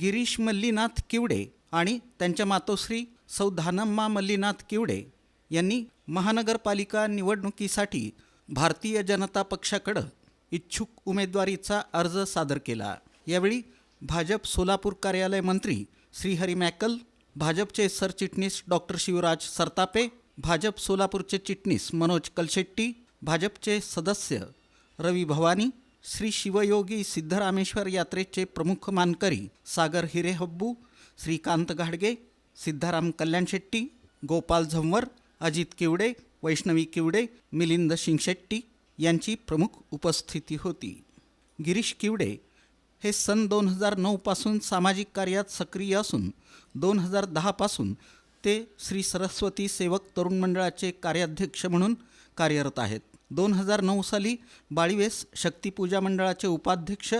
गिरीश मल्लीनाथ किवडे आणि त्यांच्या मातोश्री सौ धानम्मा मल्लीनाथ किवडे यांनी महानगरपालिका निवडणुकीसाठी भारतीय जनता पक्षाकडे इच्छुक उमेदवारीचा अर्ज सादर केला। यावेळी भाजप सोलापूर कार्यालय मंत्री श्रीहरी मॅकल, भाजपचे सरचिटणीस डॉक्टर शिवराज सरतापे, भाजप सोलापूरचे चिटणीस मनोज कलशेट्टी, भाजपचे सदस्य रवी भवानी, श्री शिवयोगी सिद्धरामेश्वर यात्रेचे प्रमुख मानकरी सागर हिरेहब्बू, श्रीकांत घाडगे, सिद्धाराम कल्याणशेट्टी, गोपाल झंवर, अजित किवडे, वैष्णवी किवडे, मिलिंद शिंगशेट्टी यांची प्रमुख उपस्थिती होती। गिरीश किवडे हे सन 2009 पासून सामाजिक कार्यात सक्रिय असून 2010 पासून ते श्री सरस्वती सेवक तरुण मंडळाचे कार्याध्यक्ष म्हणून कार्यरत आहेत। 2009 साली बाळीवेस शक्तिपूजा मंडळाचे उपाध्यक्ष,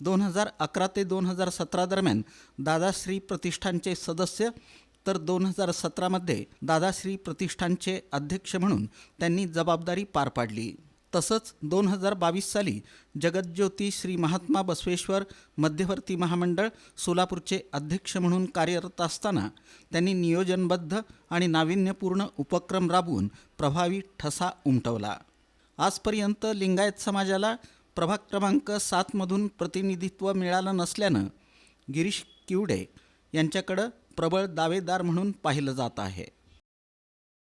2011 ते 2017 दरम्यान दादाश्री प्रतिष्ठानचे सदस्य, तर 2017मध्ये दादाश्री प्रतिष्ठानचे अध्यक्ष म्हणून त्यांनी जबाबदारी पार पाडली। तसंच 2022 साली जगज्योती श्री महात्मा बसवेश्वर मध्यवर्ती महामंडळ सोलापूरचे अध्यक्ष म्हणून कार्यरत असताना त्यांनी नियोजनबद्ध आणि नाविन्यपूर्ण उपक्रम राबवून प्रभावी ठसा उमटवला। आजपर्यंत लिंगायत समाजाला प्रभाग क्रमांक 7मधून प्रतिनिधित्व मिळालं नसल्यानं गिरीश किवडे यांच्याकडं प्रबळ दावेदार म्हणून पाहिलं जात आहे।